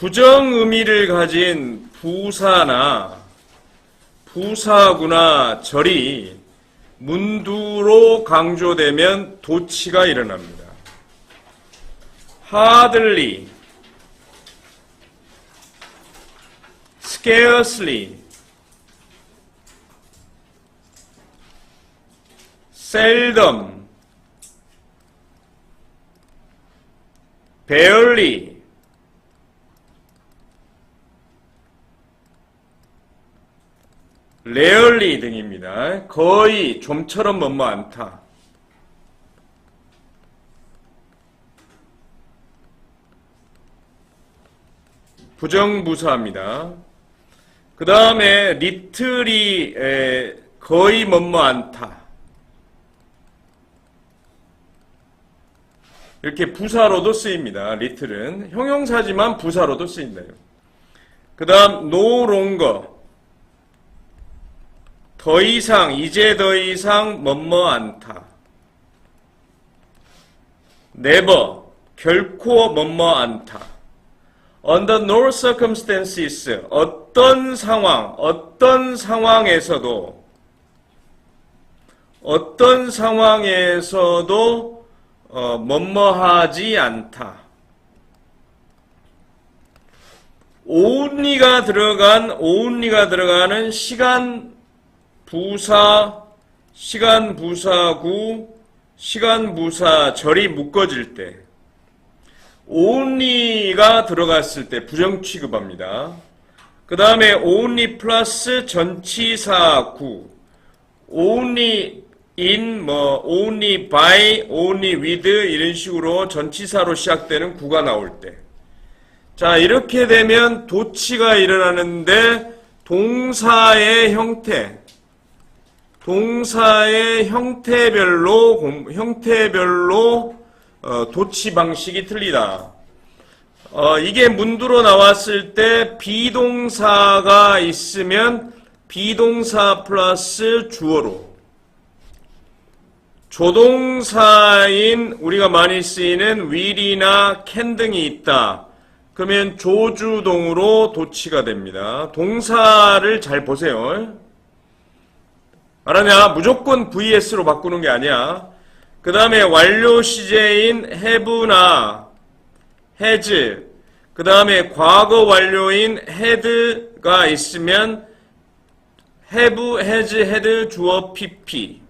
부정 의미를 가진 부사나 부사구나 절이 문두로 강조되면 도치가 일어납니다. hardly, scarcely, seldom, barely, rarely 등입니다. 거의, 좀처럼 뭐뭐 않다. 부정부사입니다. 그 다음에 little이 거의 뭐뭐 않다. 이렇게 부사로도 쓰입니다. little은 형용사지만 부사로도 쓰인다. 그 다음 no longer, 더 이상, 이제 더 이상 뭐뭐 않다. never, 결코 뭐뭐 않다. Under no circumstances, 어떤 상황, 어떤 상황에서도 뭐뭐하지 않다. only가 들어가는 시간 부사, 시간 부사구, 시간 부사절이 묶어질 때 only가 들어갔을 때 부정 취급합니다. 그 다음에 only 플러스 전치사구, only in, only by, only with 이런 식으로 전치사로 시작되는 구가 나올 때, 자 이렇게 되면 도치가 일어나는데 동사의 형태별로 도치 방식이 틀리다. 이게 문두로 나왔을 때 비동사가 있으면 비동사 플러스 주어로, 조동사인 우리가 많이 쓰이는 will이나 can 등이 있다. 그러면 조주동으로 도치가 됩니다. 동사를 잘 보세요. 알았냐? 무조건 vs로 바꾸는 게 아니야. 그 다음에 완료 시제인 have나 has, 그 다음에 과거 완료인 had가 있으면 have, has, had, 주어 pp.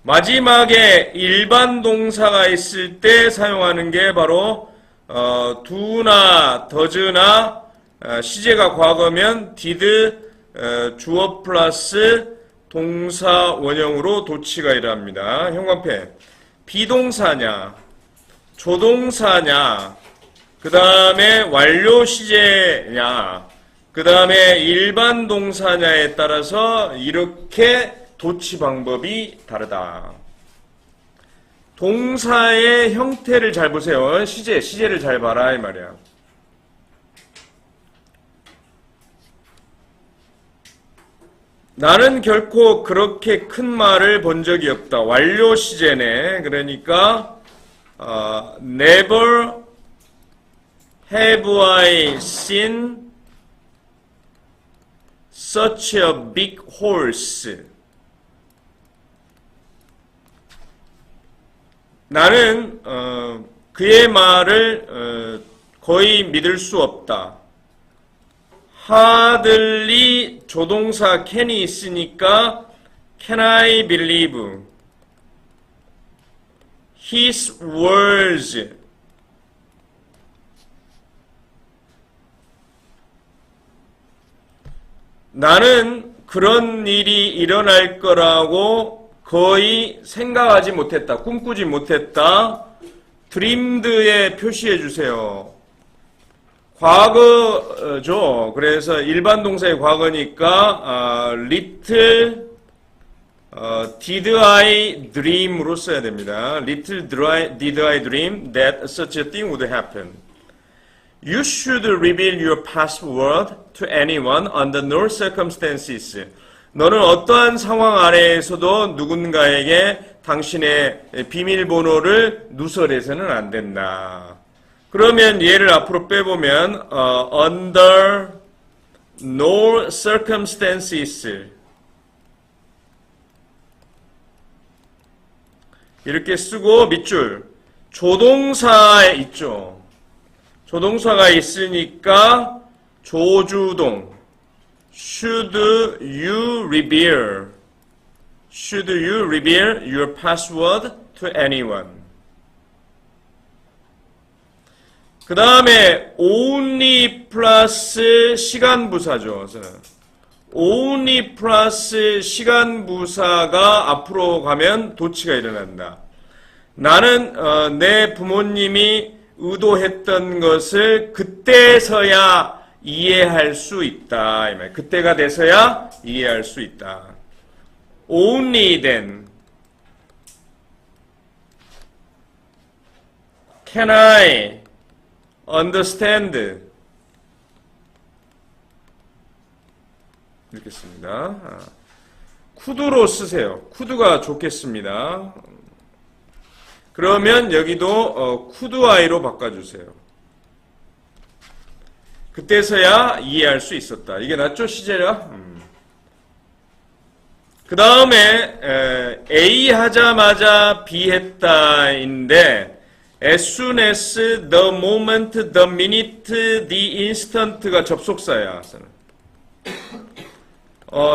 마지막에 일반 동사가 있을 때 사용하는 게 바로 do나 does나 시제가 과거면 did, 주어 플러스 동사 원형으로 도치가 일어납니다. 형광펜. 비동사냐, 조동사냐, 그 다음에 완료 시제냐, 그 다음에 일반 동사냐에 따라서 이렇게 도치 방법이 다르다. 동사의 형태를 잘 보세요. 시제를 잘 봐라 이 말이야. 나는 결코 그렇게 큰 말을 본 적이 없다. 완료 시제네. 그러니까 never have I seen such a big horse. 나는 그의 말을 거의 믿을 수 없다. hardly 조동사 can이 있으니까 can I believe his words. 나는 그런 일이 일어날 거라고 거의 생각하지 못했다. 꿈꾸지 못했다. dreamed에 표시해 주세요. 과거죠. 그래서 일반 동사의 과거니까 little did I dream으로 써야 됩니다. Little did I dream that such a thing would happen. You should reveal your password to anyone under no circumstances. 너는 어떠한 상황 아래에서도 누군가에게 당신의 비밀번호를 누설해서는 안 된다. 그러면 얘를 앞으로 빼보면 under no circumstances 이렇게 쓰고 밑줄 조동사에 있죠. 조동사가 있으니까 조주동 should you reveal your password to anyone? 그 다음에 only 플러스 시간부사죠. only 플러스 시간부사가 앞으로 가면 도치가 일어난다. 나는 내 부모님이 의도했던 것을 그때서야 이해할 수 있다. 그때가 돼서야 이해할 수 있다. Only then can I understand. 이렇게 씁니다. could로 쓰세요. could가 좋겠습니다. 그러면 여기도 could I로 바꿔주세요. 그때서야 이해할 수 있었다. 이게 낫죠, 시제가? 그 다음에 A 하자마자 B 했다인데 as soon as, the moment, the minute, the instant가 접속사야.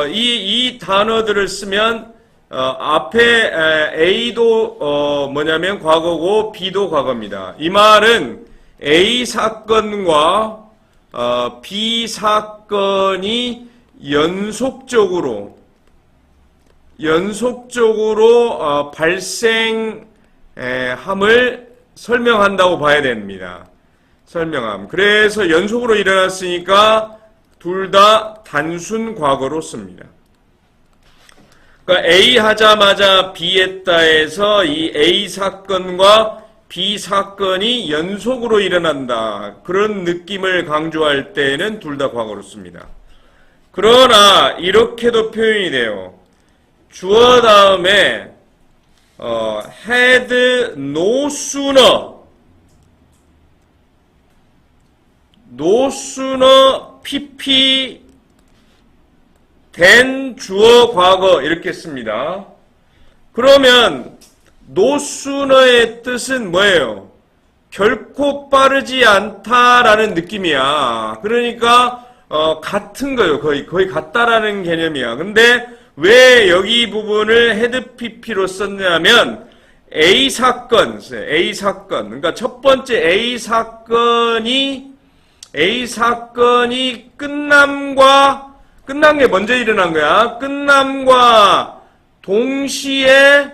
이 단어들을 쓰면 앞에 A도 뭐냐면 과거고 B도 과거입니다. 이 말은 A 사건과 B 사건이 연속적으로 발생함을 설명한다고 봐야 됩니다. 설명함. 그래서 연속으로 일어났으니까 둘 다 단순 과거로 씁니다. 그러니까 A 하자마자 B 했다 해서 이 A 사건과 B 사건이 연속으로 일어난다. 그런 느낌을 강조할 때는 둘 다 과거로 씁니다. 그러나 이렇게도 표현이 돼요. 주어 다음에 had no sooner PP than 주어 과거 이렇게 씁니다. 그러면 no sooner의 뜻은 뭐예요? 결코 빠르지 않다라는 느낌이야. 그러니까 같은 거예요. 거의 같다라는 개념이야. 근데 왜 여기 부분을 had pp로 썼냐면 A 사건, 그러니까 첫 번째 A 사건이 끝난 게 먼저 일어난 거야. 끝남과 동시에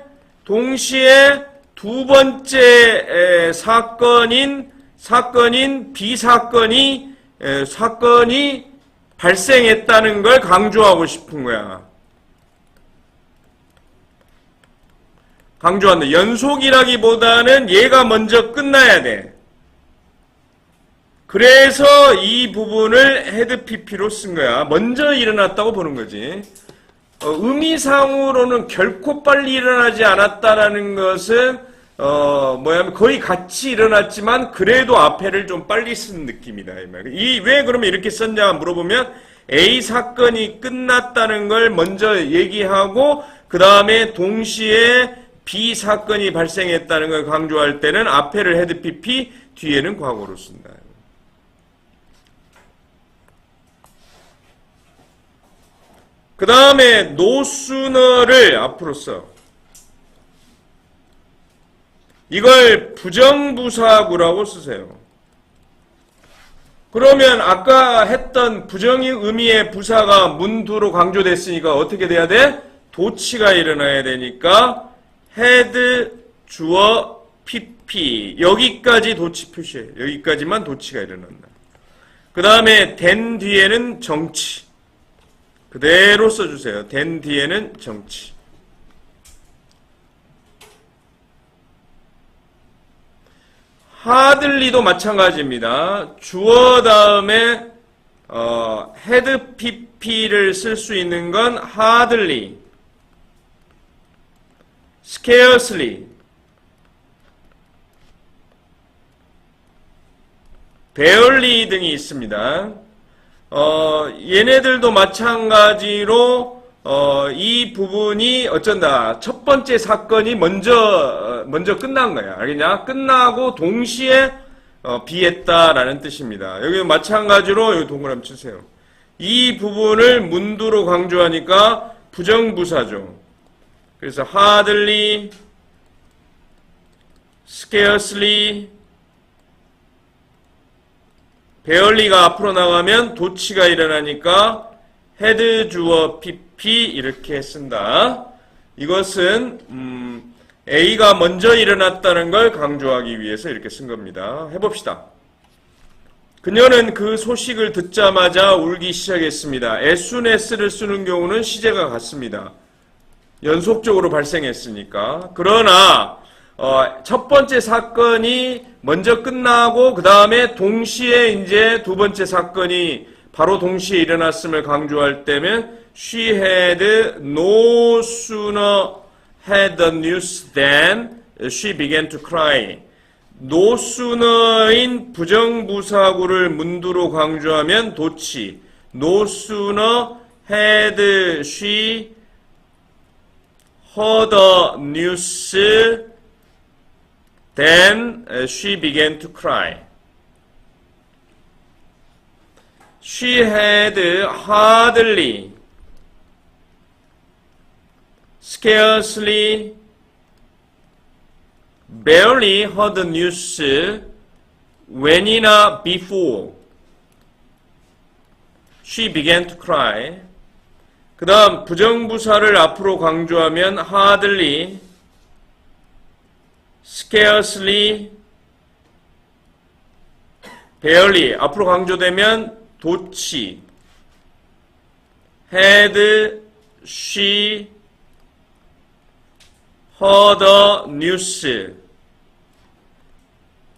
두 번째 사건인 B 사건이 발생했다는 걸 강조하고 싶은 거야. 강조한다. 연속이라기보다는 얘가 먼저 끝나야 돼. 그래서 이 부분을 had pp로 쓴 거야. 먼저 일어났다고 보는 거지. 의미상으로는 결코 빨리 일어나지 않았다라는 것은 거의 같이 일어났지만 그래도 앞에를 좀 빨리 쓴 느낌이다. 왜 그러면 이렇게 썼냐 물어보면 A 사건이 끝났다는 걸 먼저 얘기하고 그 다음에 동시에 B 사건이 발생했다는 걸 강조할 때는 앞에를 had pp, 뒤에는 과거로 쓴다. 그 다음에 no sooner를 앞으로 써. 이걸 부정부사구라고 쓰세요. 그러면 아까 했던 부정의 의미의 부사가 문두로 강조됐으니까 어떻게 돼야 돼? 도치가 일어나야 되니까 had 주어 pp 여기까지 도치 표시해. 여기까지만 도치가 일어난다. 그 다음에 then 뒤에는 정치. 그대로 써주세요. then 뒤에는 정치. hardly도 마찬가지입니다. 주어 다음에 had pp를 쓸 수 있는 건 hardly, scarcely, barely 등이 있습니다. 얘네들도 마찬가지로 이 부분이 어쩐다. 첫 번째 사건이 먼저 끝난 거야. 알겠냐? 끝나고 동시에 비했다라는 뜻입니다. 여기 마찬가지로 여기 동그라미 치세요. 이 부분을 문두로 강조하니까 부정부사죠. 그래서 hardly, scarcely, barely가 앞으로 나가면 도치가 일어나니까 had 주어 pp 이렇게 쓴다. 이것은 A가 먼저 일어났다는 걸 강조하기 위해서 이렇게 쓴 겁니다. 해봅시다. 그녀는 그 소식을 듣자마자 울기 시작했습니다. as soon as를 쓰는 경우는 시제가 같습니다. 연속적으로 발생했으니까. 그러나 첫 번째 사건이 먼저 끝나고 그 다음에 동시에 이제 두 번째 사건이 바로 동시에 일어났음을 강조할 때면 she had no sooner had the news than she began to cry. no sooner인 부정부사구를 문두로 강조하면 도치. no sooner had she heard the news then she began to cry. She had hardly, scarcely, barely heard the news when이나 before she began to cry. 그 다음 부정부사를 앞으로 강조하면 hardly, scarcely, barely 앞으로 강조되면 도치, had she heard the news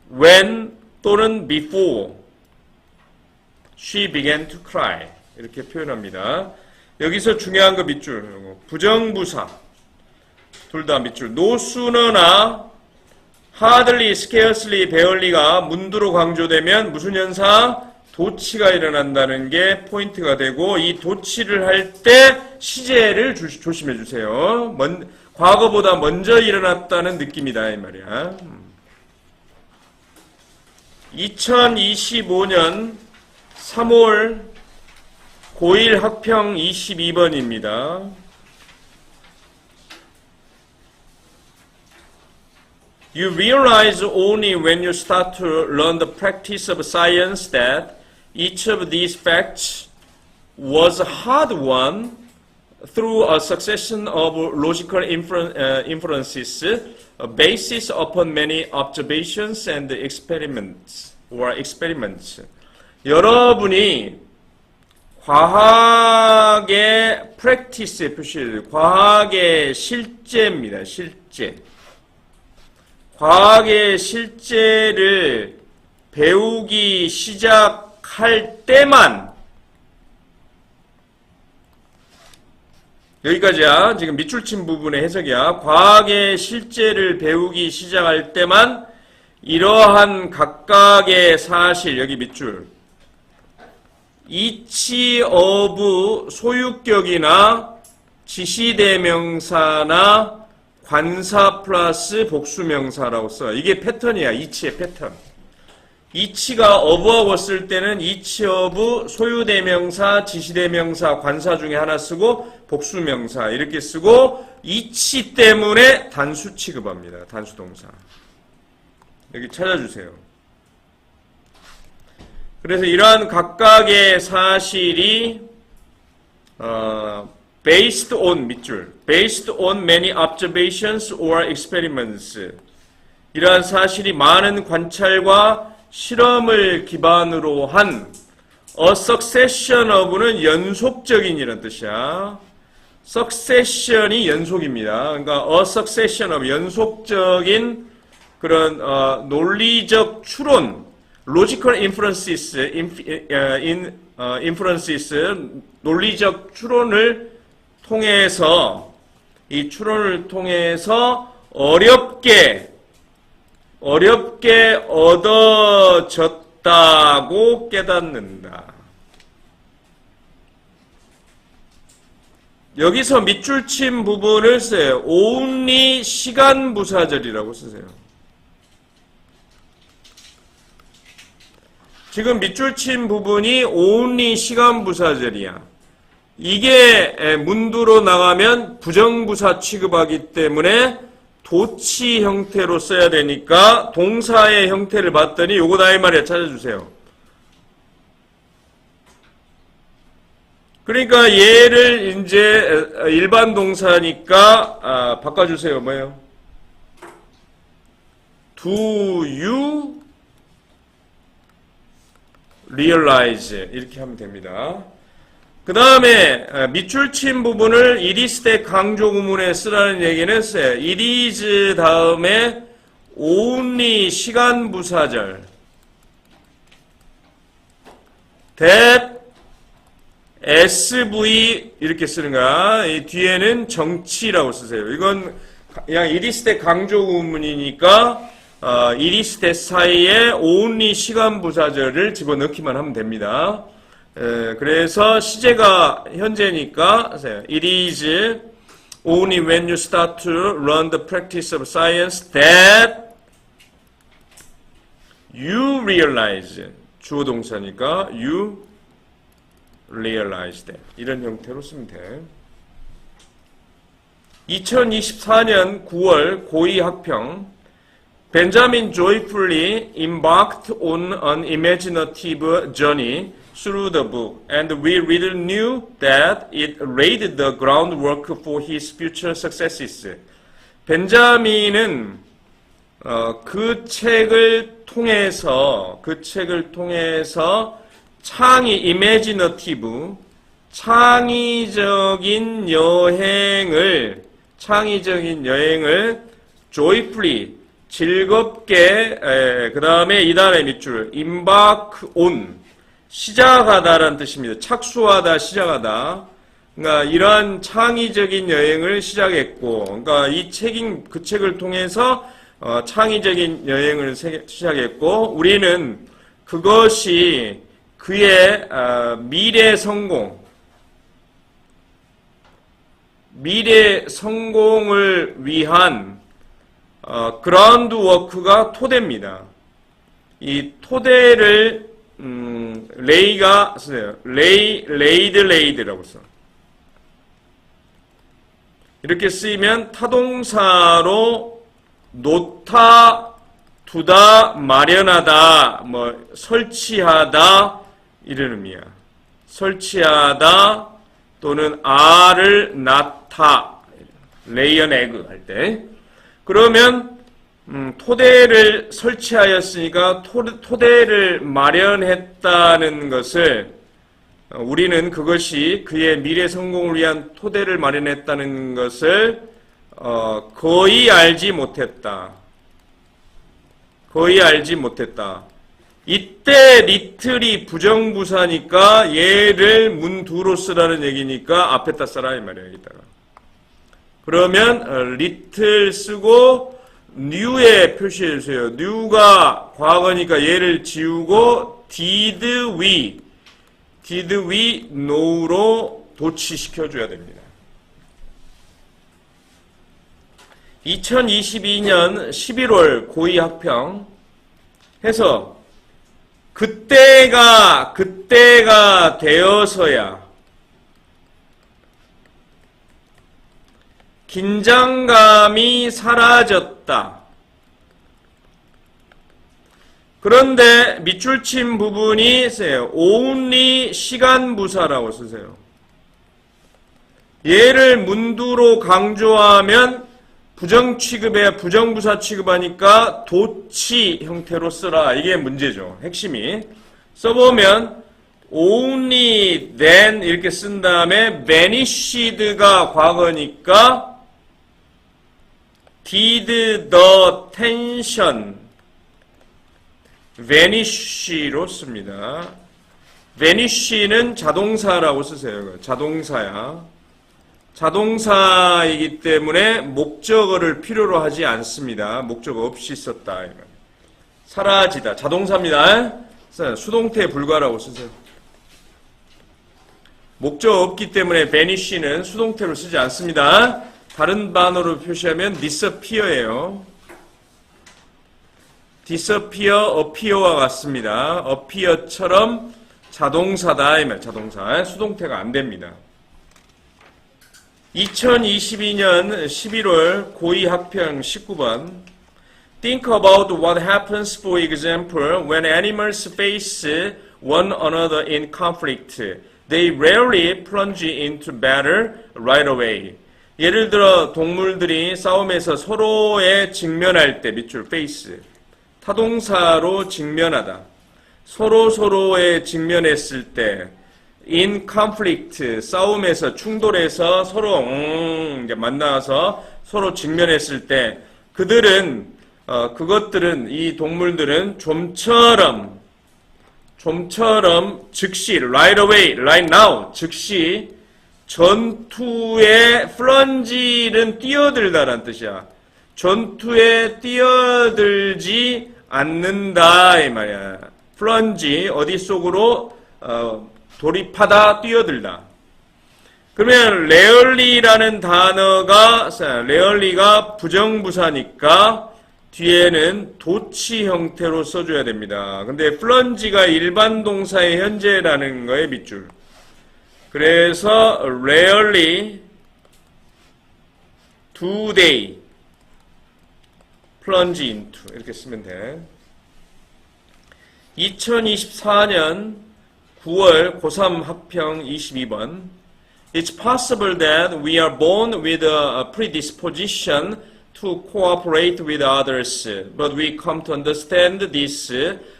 when 또는 before she began to cry 이렇게 표현합니다. 여기서 중요한 거 밑줄 부정부사 둘 다 밑줄 no sooner나 hardly, scarcely, barely가 문두로 강조되면 무슨 현상? 도치가 일어난다는 게 포인트가 되고 이 도치를 할 때 시제를 조심해 주세요. 과거보다 먼저 일어났다는 느낌이다 이 말이야. 2025년 3월 고1 학평 22번입니다. You realize only when you start to learn the practice of science that each of these facts was hard won through a succession of logical inferences based upon many observations and experiments. 여러분이 과학의 practice의 표시를 과학의 실제입니다. 실제. 과학의 실제를 배우기 시작할 때만 여기까지야. 지금 밑줄 친 부분의 해석이야. 과학의 실제를 배우기 시작할 때만 이러한 각각의 사실 여기 밑줄 each of 소유격이나 지시대명사나 관사 플러스 복수명사라고 써. 이게 패턴이야. each의 패턴. each가 of하고 쓸 때는 each of 소유대명사, 지시대명사, 관사 중에 하나 쓰고 복수명사 이렇게 쓰고 each 때문에 단수 취급합니다. 단수동사. 여기 찾아주세요. 그래서 이러한 각각의 사실이 based on 밑줄 based on many observations or experiments 이러한 사실이 많은 관찰과 실험을 기반으로 한 a succession of는 연속적인 이런 뜻이야. succession이 연속입니다. 그러니까 a succession of 연속적인 그런 논리적 추론 logical inferences 논리적 추론을 통해서 이 추론을 통해서 어렵게 얻어졌던 없다고 깨닫는다. 여기서 밑줄 친 부분을 써요. only 시간 부사절이라고 쓰세요. 지금 밑줄 친 부분이 only 시간 부사절이야. 이게 문두로 나가면 부정부사 취급하기 때문에 도치 형태로 써야 되니까 동사의 형태를 봤더니 요거다 이 말이야. 찾아주세요. 그러니까 얘를 이제 일반 동사니까 바꿔주세요. 뭐예요? Do you realize 이렇게 하면 됩니다. 그 다음에 밑줄 친 부분을 it is 때 강조 구문에 쓰라는 얘기는 했어요. it is 다음에 only 시간 부사절 that SV 이렇게 쓰는 거야. 이 뒤에는 정치라고 쓰세요. 이건 그냥 it is 때 강조 구문이니까 it is 때 사이에 only 시간 부사절을 집어넣기만 하면 됩니다. 그래서 시제가 현재니까 it is only when you start to learn the practice of science that you realize 주어 동사니까 you realize that 이런 형태로 쓰면 돼. 2024년 9월 고2 학평 Benjamin joyfully embarked on an imaginative journey through the book, and we really knew that it laid the groundwork for his future successes. 벤자민은 그 책을 통해서 imaginative, 창의적인 여행을 joyfully 즐겁게 그 다음에 이 단의 밑줄 embark on 시작하다라는 뜻입니다. 착수하다, 시작하다. 그러니까 이러한 창의적인 여행을 시작했고, 그러니까 그 책을 통해서 창의적인 여행을 시작했고, 우리는 그것이 그의 미래 성공을 위한 그라운드 워크가 토대입니다. 이 토대를 레이가 쓰세요. 레이드라고 써. 이렇게 쓰이면 타동사로 놓다, 두다, 마련하다, 설치하다 이런 의미야. 설치하다 또는 알을 낳다, 레이언 에그 할 때. 그러면 토대를 설치하였으니까 토대를 마련했다는 것을 우리는 그것이 그의 미래 성공을 위한 토대를 마련했다는 것을 거의 알지 못했다. 이때 리틀이 부정부사니까 얘를 문두로 쓰라는 얘기니까 앞에다 써라 이 말이야. 여기다가. 그러면 리틀 쓰고 new에 표시해 주세요. new가 과거니까 얘를 지우고 did we know로 도치시켜 줘야 됩니다. 2022년 11월 고2 학평 해서 그때가 되어서야 긴장감이 사라졌다. 그런데 밑줄 친 부분이 쓰세요. only 시간 부사라고 쓰세요. 얘를 문두로 강조하면 부정부사 취급하니까 도치 형태로 쓰라. 이게 문제죠. 핵심이. 써보면 only then 이렇게 쓴 다음에 vanished가 과거니까 did the tension vanish로 씁니다. vanish는 자동사라고 쓰세요. 자동사야. 자동사이기 때문에 목적어를 필요로 하지 않습니다. 목적어 없이 썼다. 사라지다. 자동사입니다. 수동태에 불과라고 쓰세요. 목적 없기 때문에 vanish는 수동태로 쓰지 않습니다. 다른 단어로 표시하면 disappear예요. disappear, appear와 같습니다. appear처럼 자동사다 이 말, 자동사. 수동태가 안 됩니다. 2022년 11월 고2 학평 19번 Think about what happens, for example, when animals face one another in conflict. They rarely plunge into battle right away. 예를 들어 동물들이 싸움에서 서로에 직면할 때 밑줄 face 타동사로 직면하다. 서로에 직면했을 때 in conflict 싸움에서 충돌해서 서로 이제 만나서 서로 직면했을 때 그들은 그것들은 이 동물들은 좀처럼 즉시 right away, right now 즉시 전투에 플런지는 뛰어들다라는 뜻이야. 전투에 뛰어들지 않는다 이 말이야. 플런지 어디 속으로 돌입하다 뛰어들다. 그러면 rarely라는 단어가 rarely가 부정부사니까 뒤에는 도치 형태로 써줘야 됩니다. 근데 플런지가 일반 동사의 현재라는 거에 밑줄. 그래서 rarely do they plunge into 이렇게 쓰면 돼. 2024년 9월 고3 학평 22번 It's possible that we are born with a predisposition to cooperate with others, but we come to understand this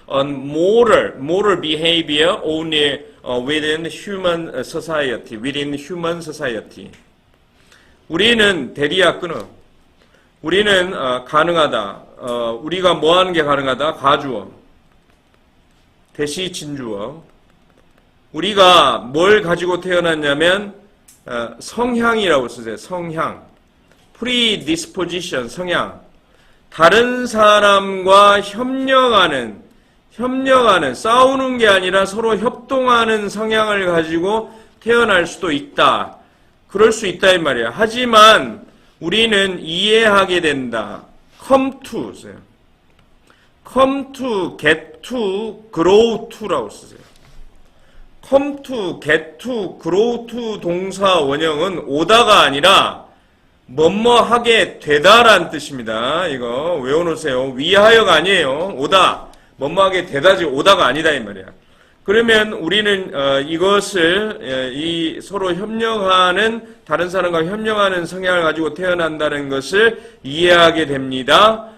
on moral behavior only within human society. 우리는 대리야 끊어. 우리는 가능하다. 우리가 뭐 하는 게 가능하다? 가주어. 대시 진주어. 우리가 뭘 가지고 태어났냐면 성향이라고 쓰세요. 성향. predisposition, 성향. 다른 사람과 협력하는, 싸우는 게 아니라 서로 협동하는 성향을 가지고 태어날 수도 있다. 그럴 수 있다 이 말이야. 하지만 우리는 이해하게 된다. come to 쓰세요. come to, get to, grow to라고 쓰세요. come to, get to, grow to 동사 원형은 오다가 아니라 뭐뭐하게 되다라는 뜻입니다. 이거 외워놓으세요. 위하여가 아니에요. 오다. 뭐뭐하게 되다지 오다가 아니다 이 말이야. 그러면 우리는 이것을 이 서로 협력하는 다른 사람과 협력하는 성향을 가지고 태어난다는 것을 이해하게 됩니다.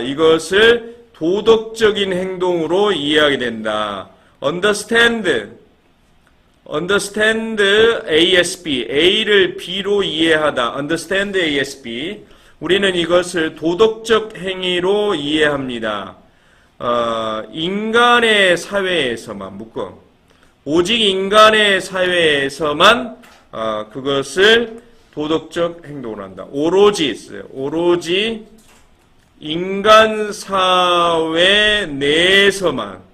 이것을 도덕적인 행동으로 이해하게 된다. understand ASB, A를 B로 이해하다. understand ASB. 우리는 이것을 도덕적 행위로 이해합니다. 인간의 사회에서만 묶어. 오직 인간의 사회에서만 그것을 도덕적 행동을 한다. 오로지 있어요. 오로지 인간 사회 내에서만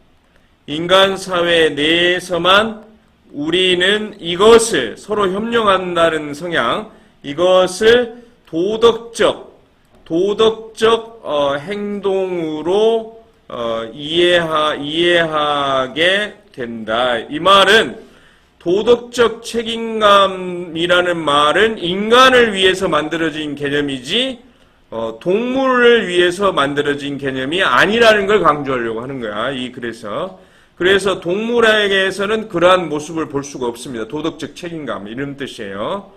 우리는 이것을 서로 협력한다는 성향, 이것을 도덕적 행동으로 이해하게 된다. 이 말은 도덕적 책임감이라는 말은 인간을 위해서 만들어진 개념이지 동물을 위해서 만들어진 개념이 아니라는 걸 강조하려고 하는 거야. 그래서 동물에게서는 그러한 모습을 볼 수가 없습니다. 도덕적 책임감 이런 뜻이에요.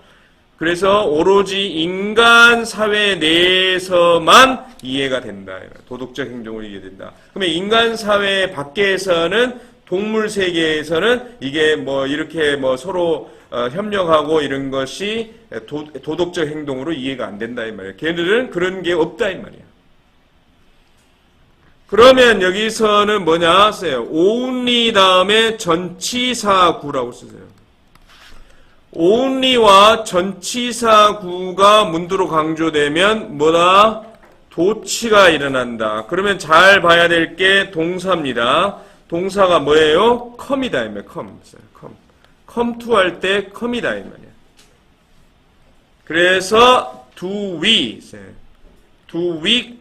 그래서 오로지 인간 사회 내에서만 이해가 된다. 도덕적 행동을 이해된다. 그러면 인간 사회 밖에서는 동물 세계에서는 이게 뭐 이렇게 뭐 서로 협력하고 이런 것이 도덕적 행동으로 이해가 안 된다 이 말이에요. 걔들은 그런 게 없다 이 말이에요. 그러면 여기서는 뭐냐 쓰세요. only 다음에 전치사구라고 쓰세요. only와 전치사구가 문두로 강조되면 뭐다? 도치가 일어난다. 그러면 잘 봐야 될 게 동사입니다. 동사가 뭐예요? come이다 이 말이야. come to 할 때 come이다 이 말이야. 그래서 do we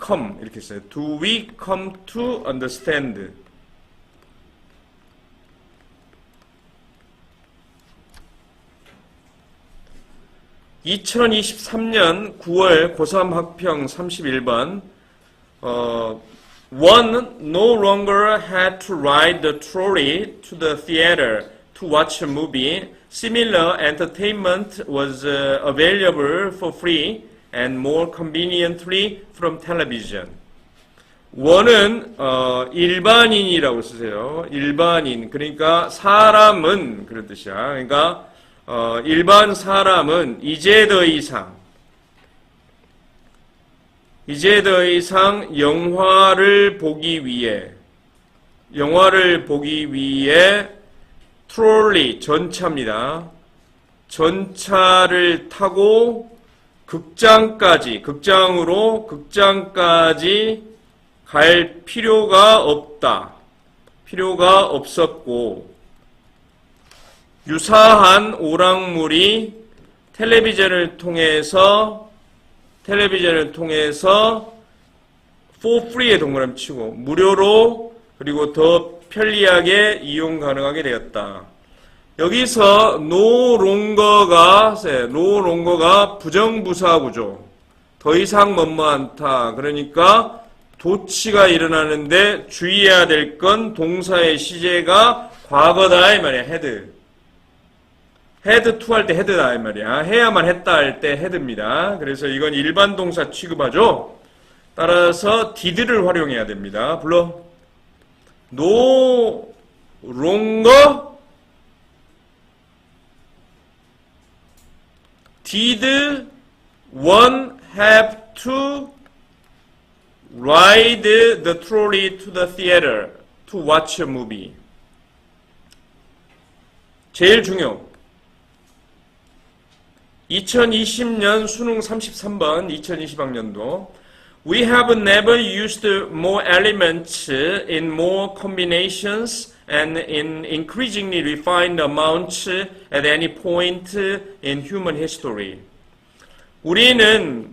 come 이렇게 써요. do we come to understand. 2023년 9월 고3 학평 31번 One no longer had to ride the trolley to the theater to watch a movie. Similar entertainment was available for free and more conveniently from television. 원은 일반인이라고 쓰세요. 일반인 그러니까 사람은 그런 뜻이야. 그러니까 일반 사람은 이제 더 이상 영화를 보기 위해 트롤리 전차입니다. 전차를 타고 극장까지 갈 필요가 없었고 유사한 오락물이 텔레비전을 통해서 for free의 동그라미 치고 무료로 그리고 더 편리하게 이용 가능하게 되었다. 여기서 no longer가 부정부사 구조. 더 이상 뭐뭐않다. 그러니까 도치가 일어나는데 주의해야 될 건 동사의 시제가 과거다 이 말이야. had to 할 때 had다 이 말이야. 해야만 했다 할 때 had입니다. 그래서 이건 일반 동사 취급하죠. 따라서 did를 활용해야 됩니다. 불러. No longer did one have to ride the trolley to the theater to watch a movie. 제일 중요. 2020년 수능 33번 2020학년도 We have never used more elements in more combinations and in increasingly refined amounts at any point in human history. 우리는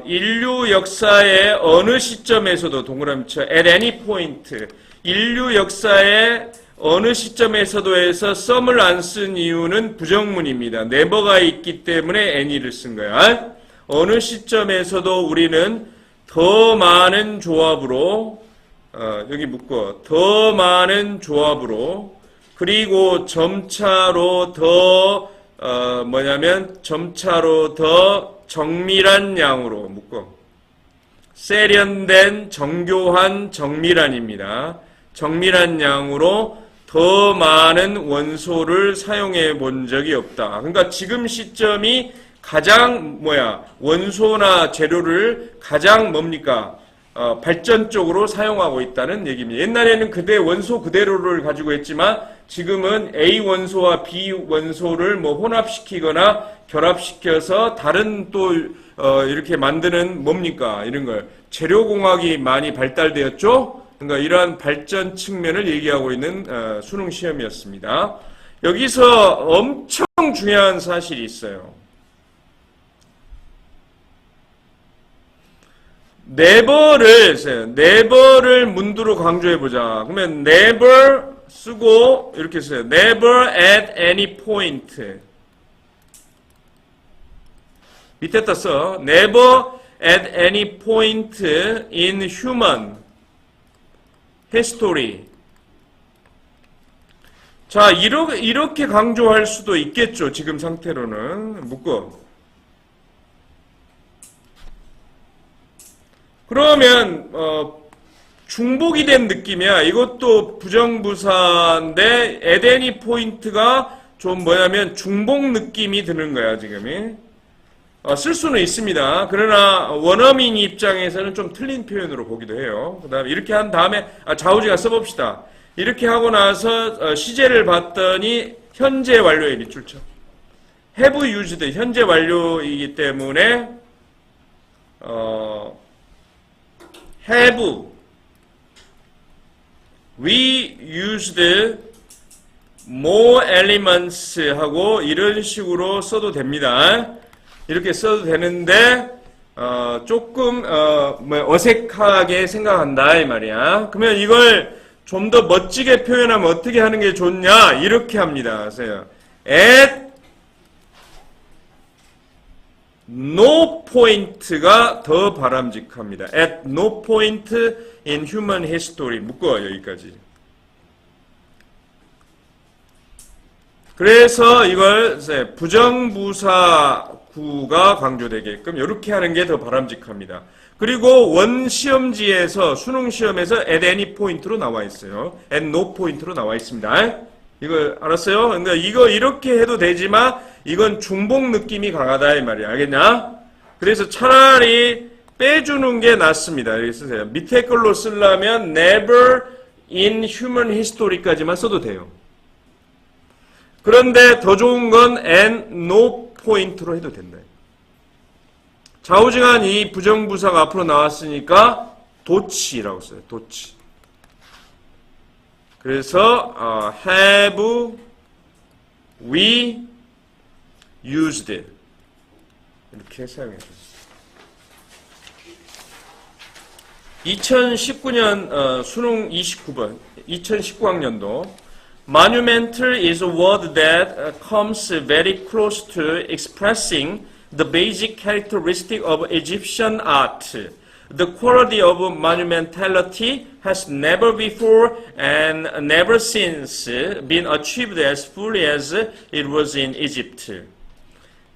인류 역사의 어느 시점에서도 동그라미 쳐 at any point 인류 역사의 어느 시점에서도 해서 some을 안 쓴 이유는 부정문입니다. never가 있기 때문에 any를 쓴 거야. 어느 시점에서도 우리는 더 많은 조합으로 여기 묶어 더 많은 조합으로 그리고 점차로 더 더 정밀한 양으로 묶어 세련된 정교한 정밀한입니다. 정밀한 양으로 더 많은 원소를 사용해 본 적이 없다. 그러니까 지금 시점이 가장 원소나 재료를 가장 발전적으로 사용하고 있다는 얘기입니다. 옛날에는 원소 그대로를 가지고 했지만 지금은 A 원소와 B 원소를 혼합시키거나 결합시켜서 다른 또 이렇게 만드는 이런 걸 재료공학이 많이 발달되었죠. 그러니까 이러한 발전 측면을 얘기하고 있는 수능 시험이었습니다. 여기서 엄청 중요한 사실이 있어요. never를 문두로 강조해보자. 그러면 never 쓰고 이렇게 써요. never at any point. 밑에다 써. never at any point in human history. 자, 이렇게 강조할 수도 있겠죠. 지금 상태로는. 묶어. 그러면 중복이 된 느낌이야. 이것도 부정부사인데 at any point가 좀 중복 느낌이 드는 거야, 지금이. 쓸 수는 있습니다. 그러나 원어민 입장에서는 좀 틀린 표현으로 보기도 해요. 그 다음에 이렇게 한 다음에 좌우지가 써봅시다. 이렇게 하고 나서 시제를 봤더니 현재 완료의 밑줄쳐. have used 현재 완료이기 때문에 have We used more elements 하고 이런 식으로 써도 됩니다. 이렇게 써도 되는데 조금 어색하게 생각한다 이 말이야. 그러면 이걸 좀 더 멋지게 표현하면 어떻게 하는 게 좋냐? 이렇게 합니다. 그래서 at no point가 더 바람직합니다. At no point in human history. 묶어 여기까지. 그래서 이걸 부정부사구가 강조되게끔 이렇게 하는 게 더 바람직합니다. 그리고 원 시험지에서 수능 시험에서 at any point로 나와 있어요. at no point로 나와 있습니다. 이거 알았어요? 그러니까 이거 이렇게 해도 되지만 이건 중복 느낌이 강하다 이 말이야. 알겠냐? 그래서 차라리 빼주는 게 낫습니다. 이렇게 쓰세요. 밑에 걸로 쓰려면 never in human history까지만 써도 돼요. 그런데 더 좋은 건 and no point로 해도 된다. 좌우지간 이 부정부사가 앞으로 나왔으니까 도치라고 써요. 도치. 그래서 have we used 이렇게 사용했어요. 2019년 수능 29번 2019학년도 Monumental is a word that comes very close to expressing the basic characteristic of Egyptian art. The quality of monumentality has never before and never since been achieved as fully as it was in Egypt.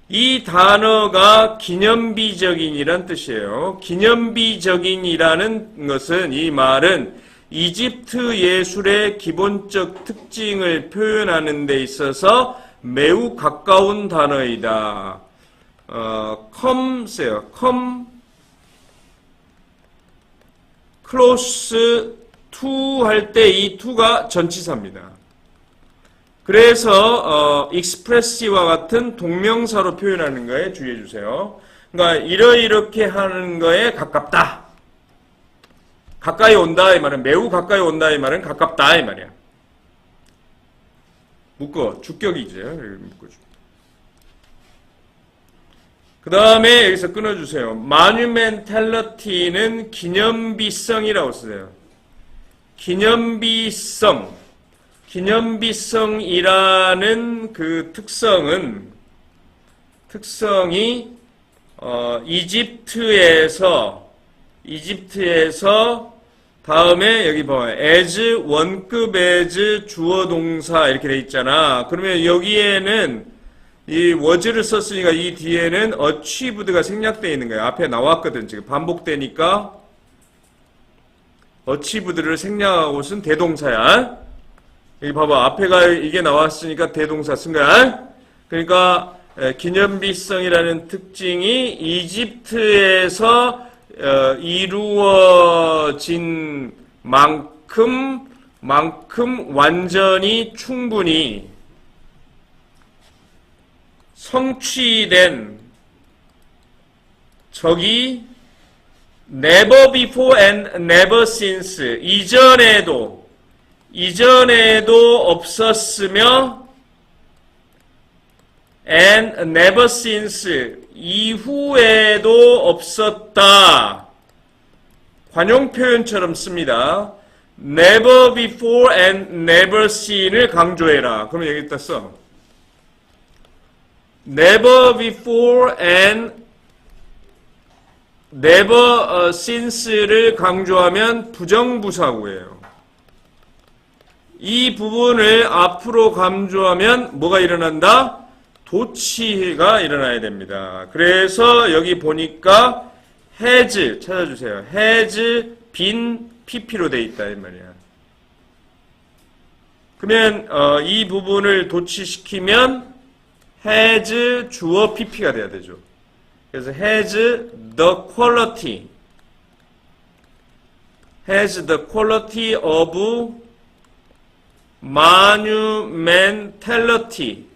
이 단어가 기념비적인이란 뜻이에요. 기념비적인이라는 것은 이 말은 이집트 예술의 기본적 특징을 표현하는 데 있어서 매우 가까운 단어이다. close to 할 때 이 to가 전치사입니다. 그래서 express와 같은 동명사로 표현하는 거에 주의해 주세요. 그러니까 이렇게 하는 거에 가깝다. 가까이 온다 이 말은 매우 가까이 온다 이 말은 가깝다 이 말이야. 묶어 주격이죠. 묶어줘. 그 다음에 여기서 끊어주세요. monumentality는 기념비성이라고 쓰세요. 기념비성이라는 그 특성이 이집트에서 다음에 여기 봐봐요. as 원급 as 주어 동사 이렇게 돼 있잖아. 그러면 여기에는 이 was를 썼으니까 이 뒤에는 achieved가 생략되어 있는 거예요. 앞에 나왔거든. 지금 반복되니까 achieved를 생략하고 쓴 대동사야. 여기 봐봐. 앞에가 이게 나왔으니까 대동사 쓴 거야. 그러니까 기념비성이라는 특징이 이집트에서 이루어진 만큼 완전히 충분히 성취된 적이 never before and never since 이전에도 없었으며 and never since 이후에도 없었다. 관용 표현처럼 씁니다. never before and never since를 강조해라. 그러면 여기다 써. never before and never since를 강조하면 부정부사구예요. 이 부분을 앞으로 강조하면 뭐가 일어난다? 도치가 일어나야 됩니다. 그래서 여기 보니까 has 찾아주세요. has been pp로 돼 있다 이 말이야. 그러면 이 부분을 도치시키면 has 주어 pp가 돼야 되죠. 그래서 has the quality of monumentality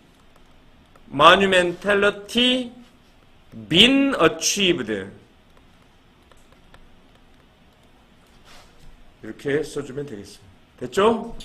been achieved. 이렇게 써주면 되겠습니다. 됐죠?